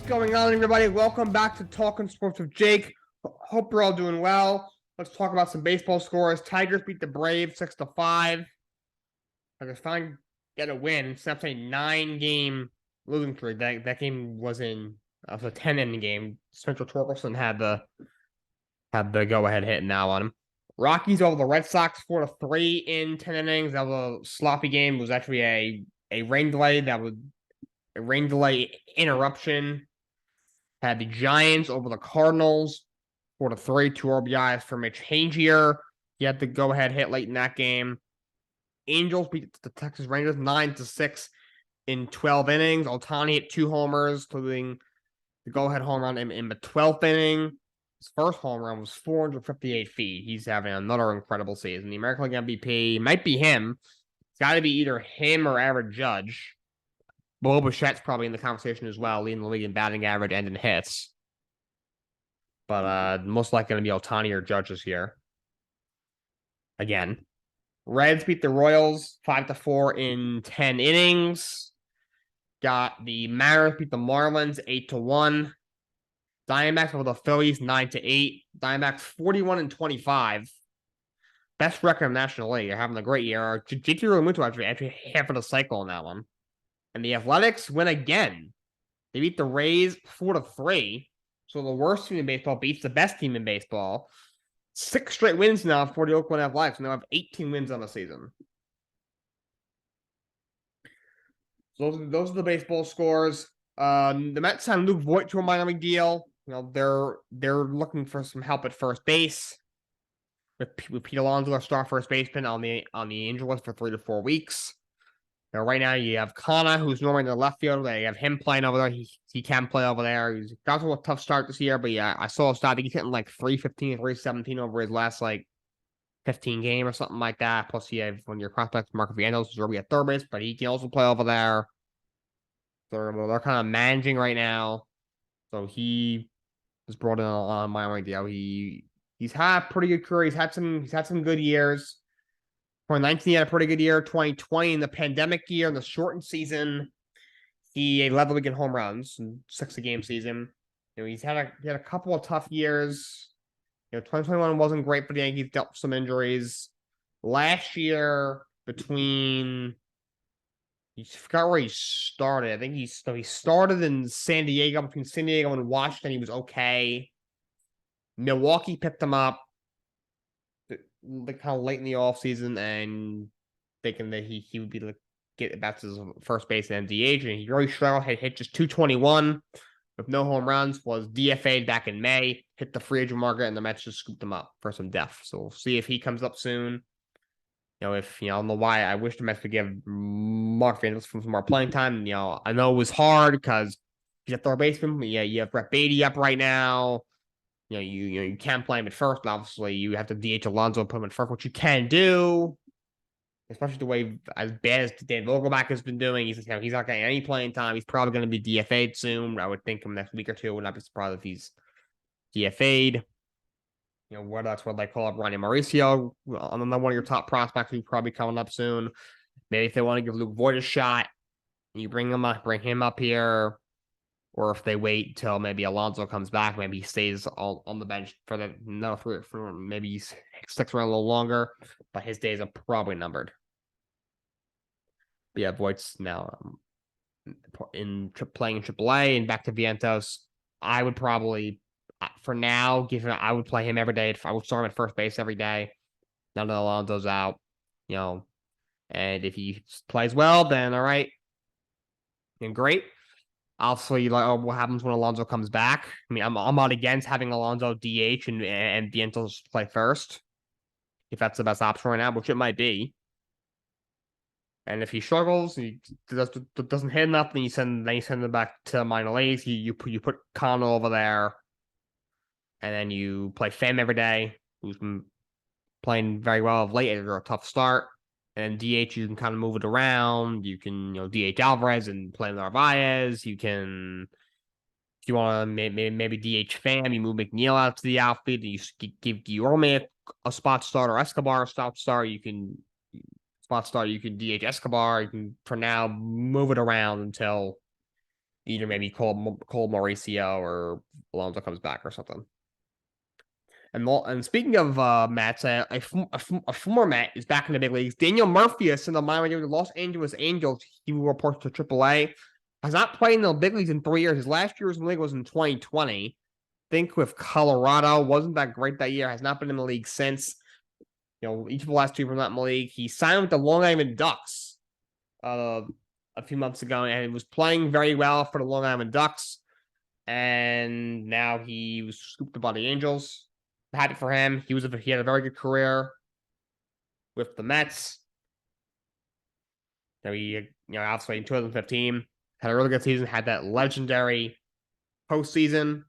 going on, everybody? Welcome back to Talking Sports with Jake. Hope you're all doing well. Let's talk about some baseball scores. Tigers beat the Braves 6-5. Tigers finally get a win. Snaps a 9-game losing streak. That game was a 10-inning game. Spencer Torkelson had the go-ahead hit now on him. Rockies over the Red Sox 4-3 in 10 innings. That was a sloppy game. It was actually a rain delay. That was a rain delay interruption. Had the Giants over the Cardinals 4-3, 2 RBIs for Mitch Hangier. He had the go-ahead hit late in that game. Angels beat the Texas Rangers 9-6 in 12 innings. Ohtani hit 2 homers, including the go-ahead home run in the 12th inning. His first home run was 458 feet. He's having another incredible season. The American League MVP might be him. It's got to be either him or Aaron Judge. Bo Bichette's probably in the conversation as well, leading the league in batting average and in hits. But most likely going to be Ohtani or Judge this year. Again. Reds beat the Royals 5-4 in 10 innings. Got the Mariners beat the Marlins 8-1. Diamondbacks over the Phillies 9-8. Diamondbacks 41-25. Best record in the National League. They're having a great year. JT Realmuto actually half of the cycle in that one. And the Athletics win again. They beat the Rays 4-3. So the worst team in baseball beats the best team in baseball. 6 straight wins now for the Oakland Athletics. Now have 18 wins on the season. So those are the baseball scores. The Mets signed Luke Voit to a minor league deal. You know, they're looking for some help at first base. With Pete Alonso, our star first baseman, on the injury list for 3 to 4 weeks. Now, right now, you have Kana, who's normally in the left field. They have him playing over there. He can play over there. He's got a tough start this year, but yeah, I saw a stat. I think he's hitting like 315, 317 over his last 15 game or something like that. Plus, you have one of your prospects, Marco Vientos, who's already at third base, but he can also play over there. They're kind of managing right now. So he was brought in on my idea. He's had a pretty good career. He's had some good years. 2019, he had a pretty good year. 2020, in the pandemic year, in the shortened season, he led the league in home runs in 6-game season. You know, he had a couple of tough years. 2021 wasn't great for the Yankees. Dealt with some injuries. Last year, you forgot where he started. I think he started in San Diego. Between San Diego and Washington, he was okay. Milwaukee picked him up kind of late in the offseason and thinking that he would be get back to his first base and DH, and he really struggled. Had hit just 221 with no home runs, was DFA'd back in May, hit the free agent market, and the Mets just scooped him up for some depth. So we'll see if he comes up soon. I don't know why I wish the Mets could give Mark Vientos some more playing time. I know it was hard because he's a third baseman. Yeah, you have Brett Beatty up right now. You can't play him at first, but obviously you have to DH Alonso and put him at first, which you can do, especially the way as bad as Dan Vogelbach has been doing. He's not getting any playing time. He's probably going to be DFA'd soon. I would think him next week or two. Would not be surprised if he's DFA'd. That's what they call up Ronnie Mauricio, another one of your top prospects who's probably coming up soon. Maybe if they want to give Luke Voit a shot, you bring him up here. Or if they wait till maybe Alonso comes back, maybe he stays on the bench for maybe he sticks around a little longer, but his days are probably numbered. But yeah, Voigt's now playing in AAA and back to Vientos. I would probably, for now, I would play him every day. I would start him at first base every day. Now that Alonso's out, and if he plays well, then all right, and great. Obviously, what happens when Alonso comes back? I mean, I'm not against having Alonso DH and Vientos play first, if that's the best option right now, which it might be. And if he struggles, he doesn't hit enough, then you send him back to minor leagues. You put Connell over there, and then you play Pham every day, who's been playing very well of late after a tough start. And DH, you can kind of move it around. You can, DH Alvarez and play Narvaez. You can, if you want to maybe DH Pham, you move McNeil out to the outfield. And you give Guillorme a spot start or Escobar a spot start. You can DH Escobar. You can, for now, move it around until either maybe Cole Mauricio or Alonso comes back or something. And speaking of Mets, a former Met is back in the big leagues. Daniel Murphy is in the minor league with the Los Angeles Angels. He will report to AAA. Has not played in the big leagues in 3 years. His last year's in the league was in 2020. Think with Colorado, wasn't that great that year. Has not been in the league since. Each of the last 2 years not in the league. He signed with the Long Island Ducks a few months ago, and he was playing very well for the Long Island Ducks. And now he was scooped up by the Angels. Happy for him. He had a very good career with the Mets. He, obviously in 2015 had a really good season. Had that legendary postseason,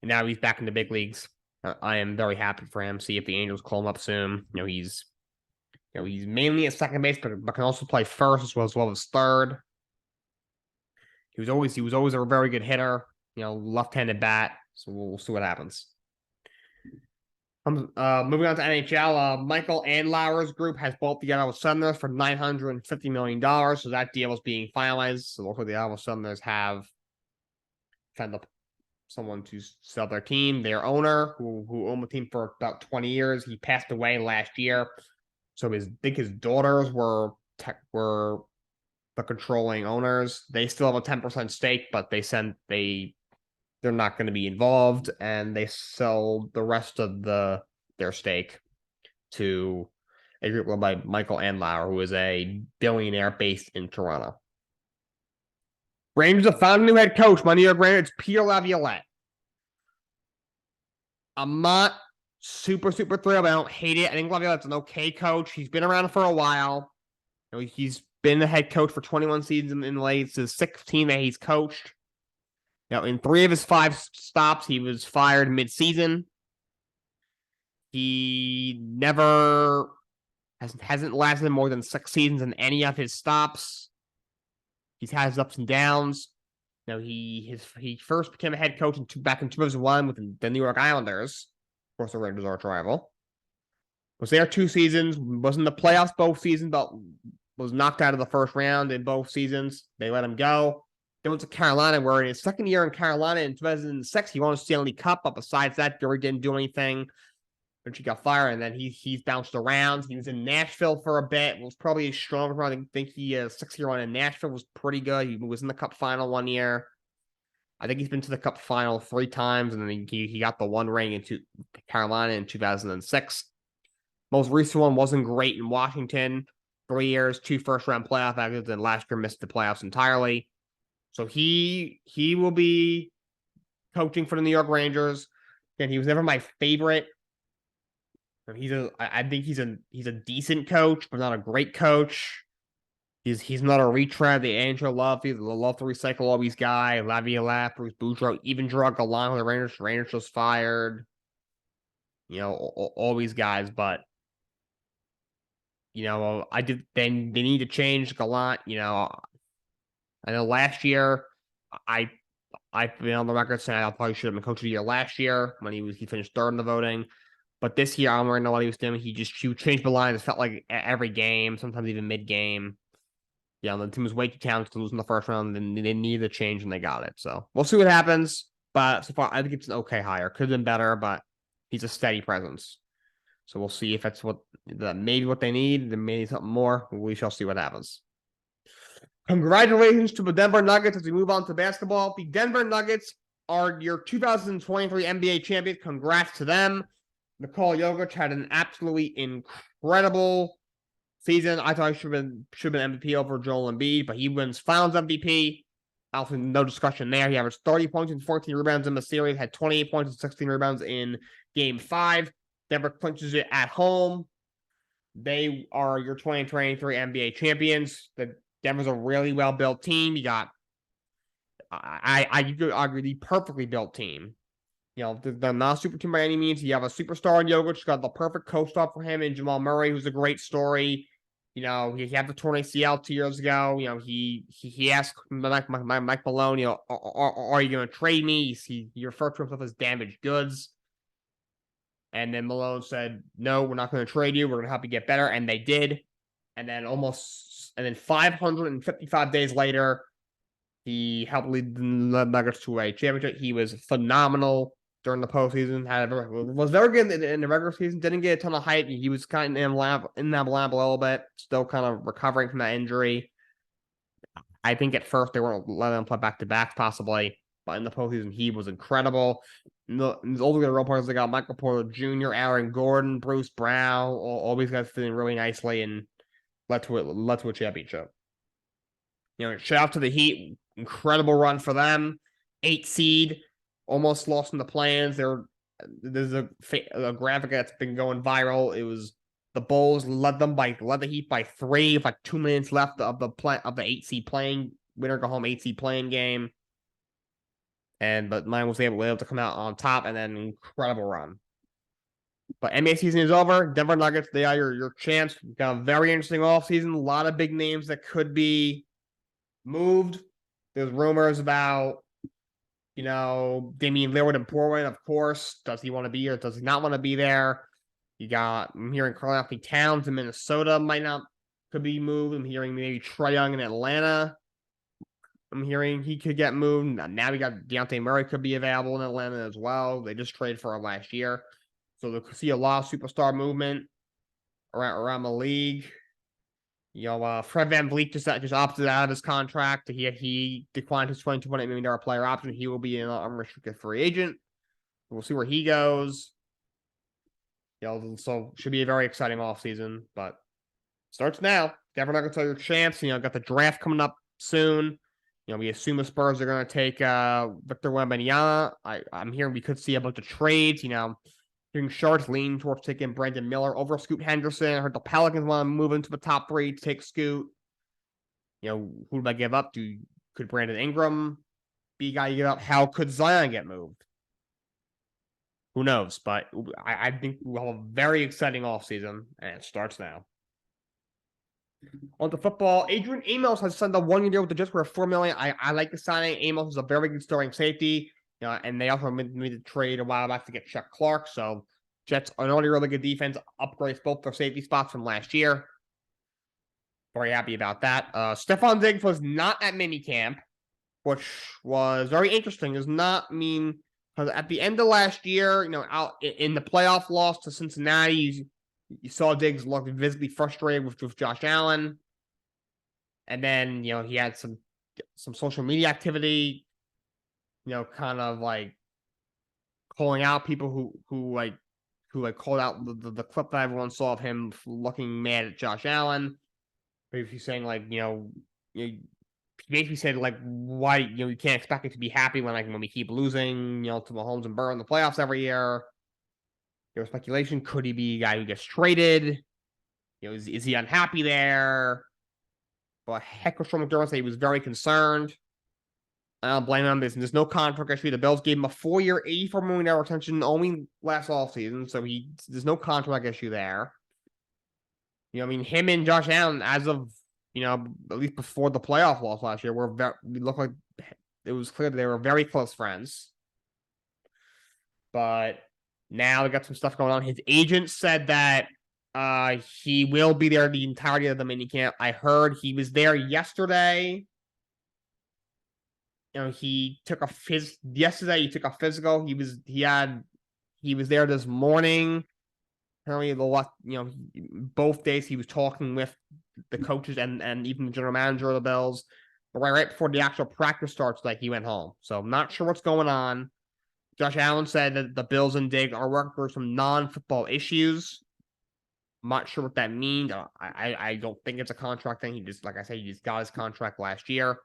and now he's back in the big leagues. I am very happy for him. See if the Angels call him up soon. He's mainly at second base, but can also play first as well as third. He was always a very good hitter. Left-handed bat. So we'll see what happens. Moving on to NHL, Michael Andlauer's group has bought the Ottawa Senators for $950 million. So that deal is being finalized. So looks like the Ottawa Senators have found up someone to sell their team. Their owner, who owned the team for about 20 years, he passed away last year. So I think his daughters were the controlling owners. They still have a 10% stake, but they're not going to be involved, and they sell the rest of their stake to a group led by Michael Andlauer, who is a billionaire based in Toronto. Rangers have found a new head coach. My New York Rangers, Peter Laviolette. I'm not super thrilled. I don't hate it. I think Laviolette's an okay coach. He's been around for a while. He's been the head coach for 21 seasons in the league. It's his 6th team that he's coached. In 3 of his 5 stops, he was fired mid-season. He hasn't lasted more than 6 seasons in any of his stops. He's had his ups and downs. He first became a head coach back in 2001 with the New York Islanders. Of course, the Rangers are a rival. Was there 2 seasons. Was in the playoffs both seasons, but was knocked out of the first round in both seasons. They let him go. Then went to Carolina, where in his second year in Carolina in 2006, he won a Stanley Cup, but besides that, Gary didn't do anything. But he got fired, and then he's bounced around. He was in Nashville for a bit. It was probably his strongest run. I think he 6-year run in Nashville was pretty good. He was in the Cup final 1 year. I think he's been to the Cup final 3 times, and then he got the 1 ring into Carolina in 2006. Most recent one wasn't great in Washington. 3 years, 2 first-round playoff exits, and last year missed the playoffs entirely. So he will be coaching for the New York Rangers. And he was never my favorite. I think he's a decent coach, but not a great coach. He's not a retread. The Angel love to recycle all these guys. Laviolette, Bruce Boudreau, even drug along with the Rangers. Rangers just fired. All these guys, but they need to change Gallant. I know last year, I've been on the record saying I probably should have been coach of the year last year when he finished 3rd in the voting. But this year, I don't really know what he was doing. He changed the lines. It felt like every game, sometimes even mid-game. The team was way too talented to lose in the first round, and they needed a change, and they got it. So we'll see what happens. But so far, I think it's an okay hire. Could have been better, but he's a steady presence. So we'll see if that's maybe what they need. Then maybe something more. We shall see what happens. Congratulations to the Denver Nuggets as we move on to basketball. The Denver Nuggets are your 2023 NBA champions. Congrats to them. Nikola Jokic had an absolutely incredible season. I thought he should have been MVP over Joel Embiid, but he wins Finals MVP. Also, no discussion there. He averaged 30 points and 14 rebounds in the series, had 28 points and 16 rebounds in Game 5. Denver clinches it at home. They are your 2023 NBA champions. Denver's a really well-built team. You got, I could argue, the perfectly built team. They're not a super team by any means. You have a superstar in Jokic, got the perfect co-star for him in Jamal Murray, who's a great story. He had the torn ACL 2 years ago. He asked Mike Malone, are you going to trade me? He referred to himself as damaged goods. And then Malone said, no, we're not going to trade you. We're going to help you get better. And they did. And then 555 days later, he helped lead the Nuggets to a championship. He was phenomenal during the postseason. Was very good in the regular season. Didn't get a ton of hype. He was kind of in that lab a little bit. Still kind of recovering from that injury. I think at first they weren't letting him play back to back, possibly, but in the postseason he was incredible. These older role players, they got Michael Porter Jr., Aaron Gordon, Bruce Brown, all these guys fitting really nicely and led to a championship. Shout out to the Heat, incredible run for them. 8 seed, almost lost in the plans. There's a graphic that's been going viral. It was the Bulls led the Heat by 3 with like 2 minutes left of the 8 seed playing winner go home 8 seed playing game. But mine was able to come out on top and then incredible run. But NBA season is over. Denver Nuggets, they are your champs. We've got a very interesting offseason. A lot of big names that could be moved. There's rumors about, Damian Lillard and Portland, of course. Does he want to be here? Does he not want to be there? I'm hearing Karl-Anthony Towns in Minnesota could be moved. I'm hearing maybe Trae Young in Atlanta. I'm hearing he could get moved. Now we got Dejounte Murray could be available in Atlanta as well. They just traded for him last year. So they'll see a lot of superstar movement around the league. Fred VanVleet just opted out of his contract. He declined his $22.8 million player option. He will be an unrestricted free agent. We'll see where he goes. So should be a very exciting offseason, but starts now. Denver Nuggets are your champs. Got the draft coming up soon. We assume the Spurs are going to take Victor Wembanyama. I'm hearing we could see a bunch of trades. Hearing Sharks lean towards taking Brandon Miller over Scoot Henderson. I heard the Pelicans want to move into the top 3 to take Scoot. Who do I give up? Could Brandon Ingram be a guy you give up? How could Zion get moved? Who knows? But I think we'll have a very exciting offseason, and it starts now. On to football, Adrian Amos has signed a 1-year deal with the Jets for $4 million. I like the signing. Amos is a very good starting safety. And they also made the trade a while back to get Chuck Clark. So Jets are already really good defense, upgrades both their safety spots from last year. Very happy about that. Stefon Diggs was not at minicamp, which was very interesting. Does not mean because at the end of last year, out in the playoff loss to Cincinnati, you saw Diggs look visibly frustrated with Josh Allen. And then, he had some social media activity, kind of like calling out people who called out the clip that everyone saw of him looking mad at Josh Allen. Basically saying he basically said why you can't expect it to be happy when we keep losing to Mahomes and Burrow in the playoffs every year. There was speculation: could he be a guy who gets traded? Is he unhappy there? But heck, Sean McDermott said he was very concerned. I don't blame him. There's no contract issue. The Bills gave him a 4-year, $84 million extension only last offseason, so there's no contract issue there. Him and Josh Allen, as of at least before the playoff loss last year, we looked like it was clear that they were very close friends. But now they got some stuff going on. His agent said that he will be there the entirety of the minicamp. I heard he was there yesterday. He took a yesterday. He took a physical. He was there this morning. Apparently, both days he was talking with the coaches and even the general manager of the Bills. But right before the actual practice starts, he went home. So I'm not sure what's going on. Josh Allen said that the Bills and Diggs are working through some non-football issues. I'm not sure what that means. I don't think it's a contract thing. He just got his contract last year.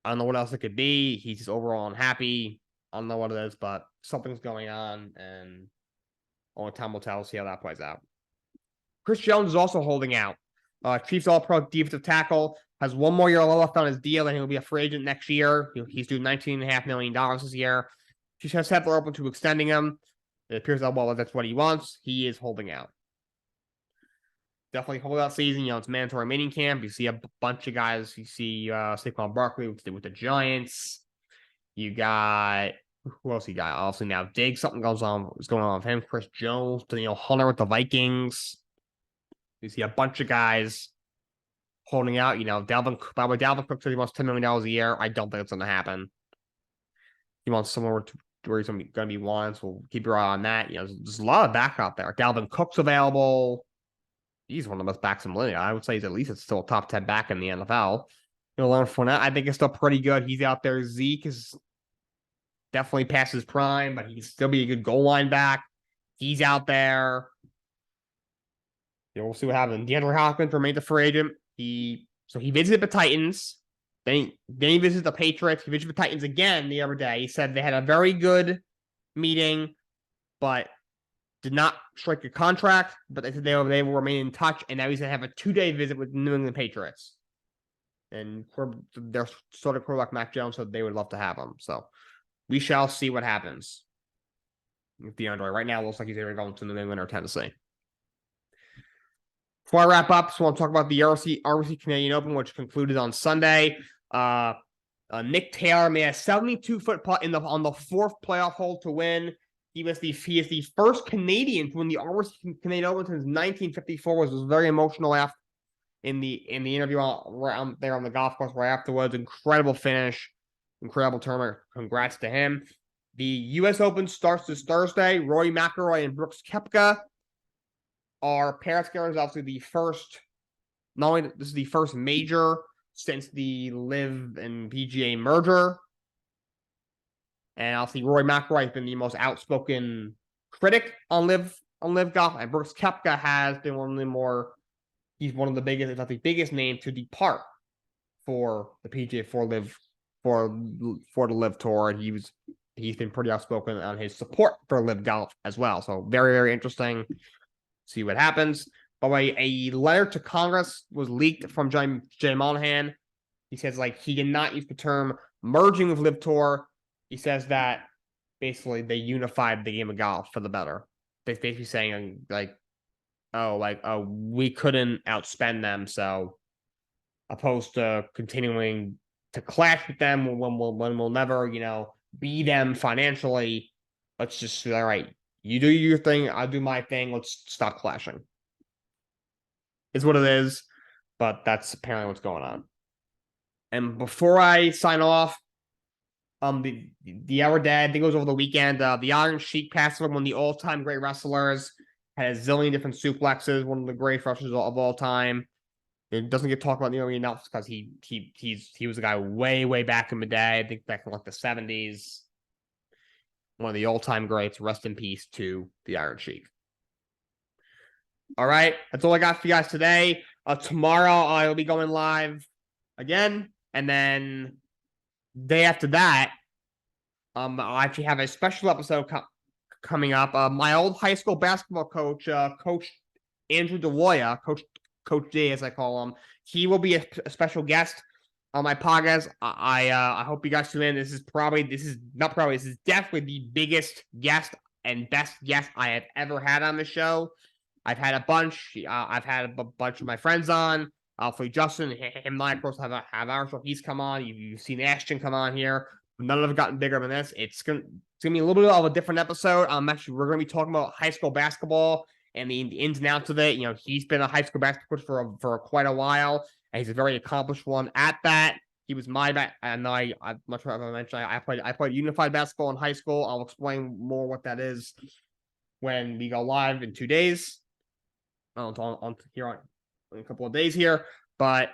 I don't know what else it could be. He's just overall unhappy. I don't know what it is, but something's going on, and only time will tell. See how that plays out. Chris Jones is also holding out. Chiefs All-Pro defensive tackle has 1 more year left on his deal, and he'll be a free agent next year. He's due $19.5 million this year. Chiefs have said they're open to extending him. It appears that that's what he wants. He is holding out. Definitely holdout season. It's mandatory mining camp. You see a bunch of guys. You see Saquon Barkley with the Giants. You got who else you got? Obviously now Diggs. Something is going on with him. Chris Jones, Hunter with the Vikings. You see a bunch of guys holding out. By the way, Dalvin Cook said he wants $10 million a year. I don't think it's going to happen. He wants somewhere where he's going to be one, so we'll keep your eye on that. There's a lot of back out there. Dalvin Cook's available. He's one of the best backs in the league. I would say he's at least still a top 10 back in the NFL. Leonard Fournette, I think, is still pretty good. He's out there. Zeke is definitely past his prime, but he can still be a good goal line back. He's out there. We'll see what happens. DeAndre Hopkins remains a free agent. He visited the Titans. Then he visited the Patriots. He visited the Titans again the other day. He said they had a very good meeting, but did not strike a contract. But they said they will remain in touch. And now he's going to have a 2-day visit with New England Patriots. And their sort of quarterback Mac Jones said they would love to have him. So we shall see what happens with DeAndre. Right now, it looks like he's either going to New England or Tennessee. Before I wrap up, so I want to talk about the RBC Canadian Open, which concluded on Sunday. Nick Taylor made a 72-foot putt on the fourth playoff hole to win. He is the first Canadian to win the RBC Canadian Open since 1954. It was very emotional after in the interview around there on the golf course right afterwards. Incredible finish, incredible tournament. Congrats to him. The U.S. Open starts this Thursday. Rory McIlroy and Brooks Koepka are pairs together. Obviously the first. Not only this is the first major since the LIV and PGA merger, and obviously Rory McIlroy has been the most outspoken critic on LIV golf, and Brooks Koepka has been one of the more. He's one of the biggest, if not the biggest name to depart for the PGA for the LIV Tour, and he's been pretty outspoken on his support for LIV golf as well. So very, very interesting. See what happens. By the way, a letter to Congress was leaked from Jay Monahan. He says he did not use the term merging with LIV Tour. He says that basically they unified the game of golf for the better. They're basically saying we couldn't outspend them, so opposed to continuing to clash with them when we'll never, be them financially. Let's just all right. You do your thing, I'll do my thing. Let's stop clashing. Is what it is, but that's apparently what's going on. And before I sign off, the other day, I think it was over the weekend, the Iron Sheik passed away, one of the all-time great wrestlers. Had a zillion different suplexes, one of the great wrestlers of all time. It doesn't get talked about nearly enough because he was a guy way back in the day. I think back in the 70s. One of the all-time greats. Rest in peace to the Iron Sheik. All right, that's all I got for you guys today. Tomorrow I'll be going live again, and then day after that, I'll actually have a special episode coming up. My old high school basketball coach, Coach Andrew DeWoya, Coach D as I call him, he will be a special guest on my podcast. I hope you guys tune in. This is definitely the biggest guest and best guest I have ever had on the show. I've had a bunch. I've had a bunch of my friends on. For Justin, him and I, of course, have our show. He's come on. You've seen Ashton come on here. None of them have gotten bigger than this. It's gonna be a little bit of a different episode. We're gonna be talking about high school basketball and the ins and outs of it. He's been a high school basketball coach for quite a while, and he's a very accomplished one at that. He was my back, and I'm not sure if I mentioned I played unified basketball in high school. I'll explain more what that is when we go live in 2 days. On here in a couple of days here, but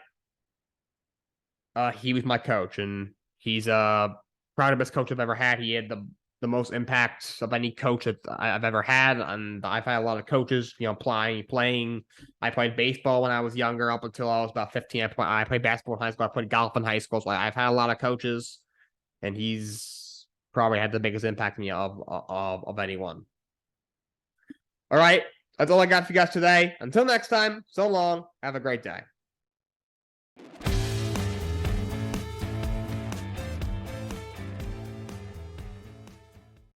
he was my coach, and he's probably the best coach I've ever had. He had the most impact of any coach that I've ever had, and I've had a lot of coaches, playing. I played baseball when I was younger, up until I was about 15. I played basketball in high school. I played golf in high school, so I've had a lot of coaches, and he's probably had the biggest impact on me of anyone. All right. That's all I got for you guys today. Until next time, so long. Have a great day.